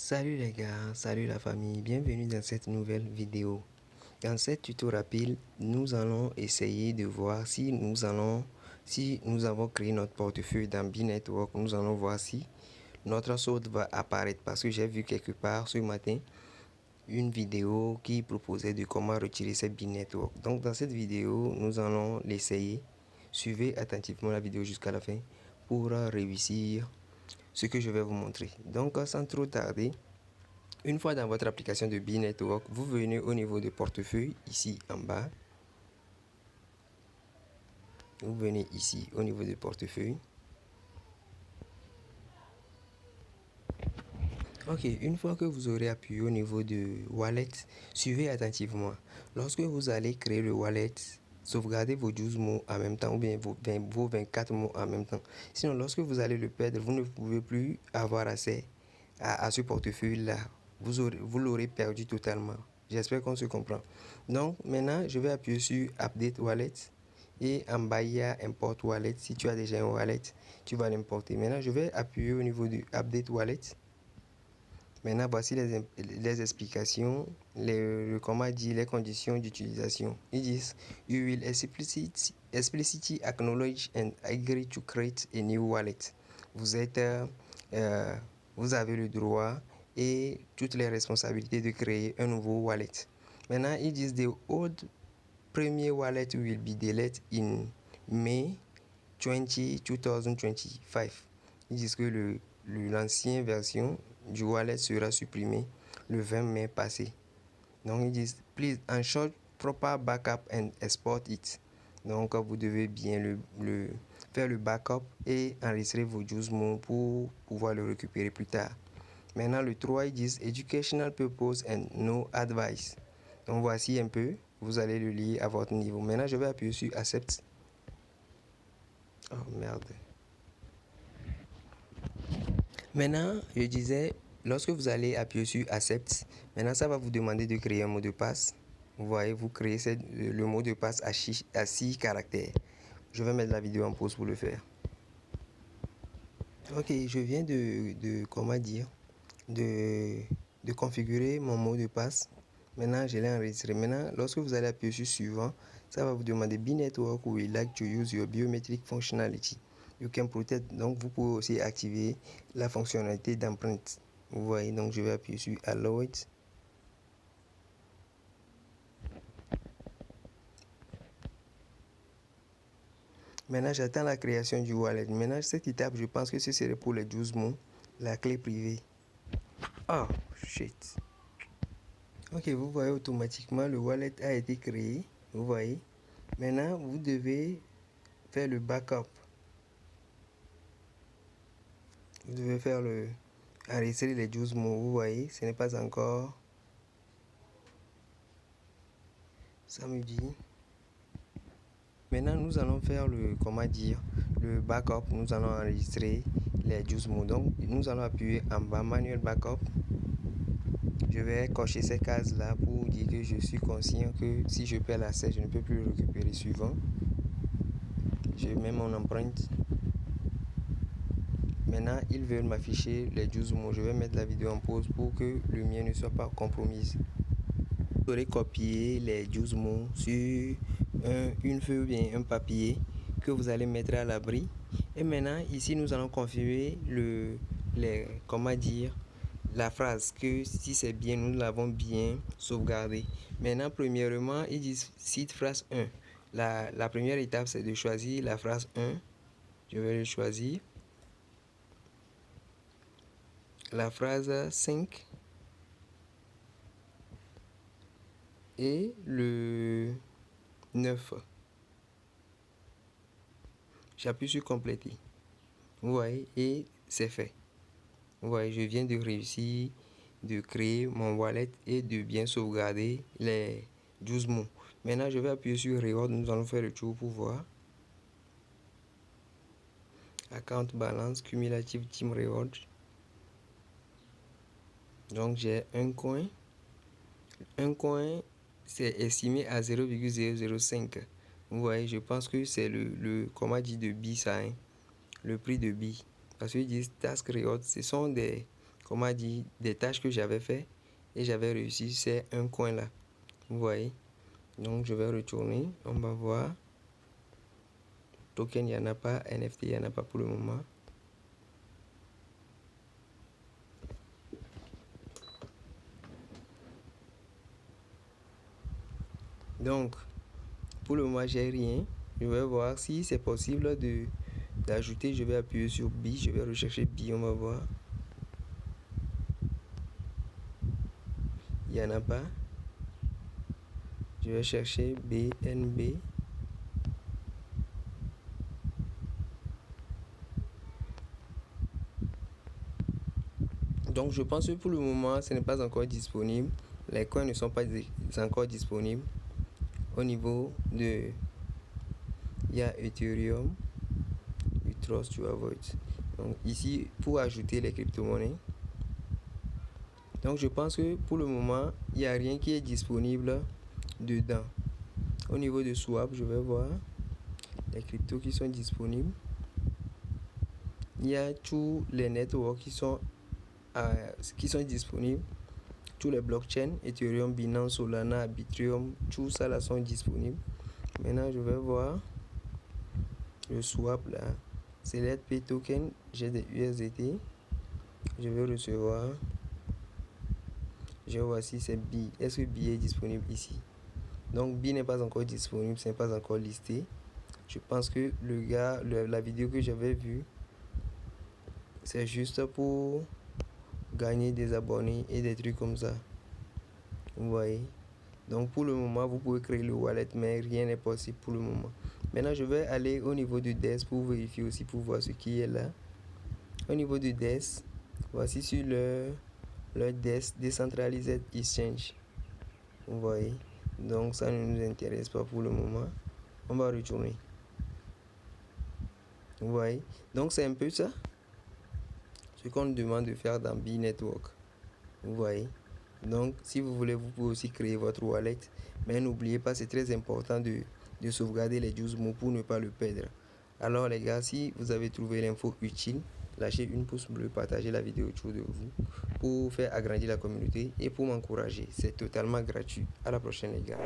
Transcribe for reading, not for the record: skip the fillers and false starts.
Salut les gars, salut la famille, bienvenue dans cette nouvelle vidéo. Dans cette tuto rapide, nous allons essayer de voir si nous avons créé notre portefeuille dans B-Network, nous allons voir si notre solde va apparaître parce que j'ai vu quelque part ce matin une vidéo qui proposait de comment retirer cette B-Network. Donc dans cette vidéo, nous allons l'essayer. Suivez attentivement la vidéo jusqu'à la fin pour réussir ce que je vais vous montrer. Donc sans trop tarder, une fois dans votre application de B-Network, vous venez au niveau de portefeuille ici en bas. Vous venez ici au niveau de portefeuille. Ok, une fois que vous aurez appuyé au niveau de wallet, suivez attentivement. Lorsque vous allez créer le wallet, sauvegardez vos 12 mots en même temps ou bien vos 24 mots en même temps. Sinon, lorsque vous allez le perdre, vous ne pouvez plus avoir accès à ce portefeuille-là. Vous l'aurez perdu totalement. J'espère qu'on se comprend. Donc, maintenant, je vais appuyer sur Update Wallet. Et en bas, il y a Import Wallet. Si tu as déjà un wallet, tu vas l'importer. Maintenant, je vais appuyer au niveau du Update Wallet. Maintenant, voici les explications, comment dire, les conditions d'utilisation. Ils disent, you will explicitly acknowledge and agree to create a new wallet. Vous avez le droit et toutes les responsabilités de créer un nouveau wallet. Maintenant, ils disent, the old premier wallet will be deleted in May 2025. Ils disent que l'ancienne version du wallet sera supprimée le 20 mai passé. Donc ils disent, please ensure proper backup and export it. Donc vous devez bien faire le backup et enregistrer vos 12 mots pour pouvoir le récupérer plus tard. Maintenant le 3, ils disent educational purpose and no advice. Donc voici un peu, vous allez le lire à votre niveau. Maintenant je vais appuyer sur accept. Oh merde. Maintenant, je disais, lorsque vous allez appuyer sur Accept, maintenant ça va vous demander de créer un mot de passe. Vous voyez, vous créez le mot de passe à 6 caractères. Je vais mettre la vidéo en pause pour le faire. Ok, je viens comment dire, de configurer mon mot de passe. Maintenant, je l'ai enregistré. Maintenant, lorsque vous allez appuyer sur suivant, ça va vous demander B-Network will like to use your biometric functionality. You can protect. Donc, vous pouvez aussi activer la fonctionnalité d'empreinte. Vous voyez, donc je vais appuyer sur Allow it. Maintenant, j'attends la création du wallet. Maintenant, cette étape, je pense que ce serait pour les 12 mots, la clé privée. Oh, shit. Ok, vous voyez automatiquement le wallet a été créé. Vous voyez. Maintenant, vous devez faire le backup. Vous devez faire enregistrer les 12 mots. Vous voyez, ce n'est pas encore samedi. Maintenant, nous allons faire le backup. Nous allons enregistrer les 12 mots. Donc, nous allons appuyer en bas, manuel backup. Je vais cocher ces cases là pour dire que je suis conscient que si je perds l'accès, je ne peux plus le récupérer. Suivant, je mets mon empreinte. Maintenant, ils veulent m'afficher les 12 mots. Je vais mettre la vidéo en pause pour que le mien ne soit pas compromis. Vous aurez copié les 12 mots sur une feuille ou bien un papier que vous allez mettre à l'abri. Et maintenant, ici, nous allons configurer la phrase que si c'est bien, nous l'avons bien sauvegardé. Maintenant, premièrement, ils disent cite phrase 1. La première étape, c'est de choisir la phrase 1. Je vais le choisir. La phrase 5 et le 9. J'appuie sur compléter. Vous voyez, et c'est fait. Vous voyez, je viens de réussir de créer mon wallet et de bien sauvegarder les 12 mots. Maintenant, je vais appuyer sur Reward. Nous allons faire le tour pour voir. Account balance, cumulative team reward. Donc, j'ai un coin. Un coin, c'est estimé à 0,005. Vous voyez, je pense que c'est comment dire de billes ça, hein? Le prix de billes. Parce qu'ils disent task reward, ce sont des comment dire, des tâches que j'avais fait et j'avais réussi, c'est un coin là. Vous voyez? Donc je vais retourner, on va voir. Token, il n'y en a pas, NFT, il n'y en a pas pour le moment. Donc, pour le moment, j'ai rien. Je vais voir si c'est possible d'ajouter. Je vais appuyer sur B, je vais rechercher B, on va voir. Il n'y en a pas. Je vais chercher BNB. Donc je pense que pour le moment, ce n'est pas encore disponible. Les coins ne sont pas encore disponibles. Au niveau de... Il y a Ethereum, you trust to avoid. Donc ici, pour ajouter les crypto-monnaies. Donc je pense que pour le moment, il n'y a rien qui est disponible dedans. Au niveau de Swap, je vais voir les cryptos qui sont disponibles. Il y a tous les networks qui sont disponibles. Tous les blockchains, Ethereum, Binance, Solana, Arbitrum, tout ça là sont disponibles. Maintenant, je vais voir le swap là. Select Pay Token, j'ai des USDT. Je vais recevoir. Je vais voir si c'est B. Est-ce que B est disponible ici? Donc B n'est pas encore disponible, ce n'est pas encore listé. Je pense que le gars, la vidéo que j'avais vue, c'est juste pour gagner des abonnés et des trucs comme ça. Vous voyez? Donc pour le moment, vous pouvez créer le wallet, mais rien n'est possible pour le moment. Maintenant, je vais aller au niveau du DES pour vérifier aussi, pour voir ce qui est là. Au niveau du DES, voici sur le DES Decentralized Exchange. Vous voyez? Donc ça ne nous intéresse pas pour le moment. On va retourner. Vous voyez? Donc c'est un peu ça ce qu'on nous demande de faire dans B-Network. Vous voyez? Donc si vous voulez, vous pouvez aussi créer votre wallet. Mais n'oubliez pas, c'est très important de sauvegarder les 12 mots pour ne pas le perdre. Alors les gars, si vous avez trouvé l'info utile, lâchez une pouce bleu, partagez la vidéo autour de vous pour faire agrandir la communauté et pour m'encourager. C'est totalement gratuit. À la prochaine les gars.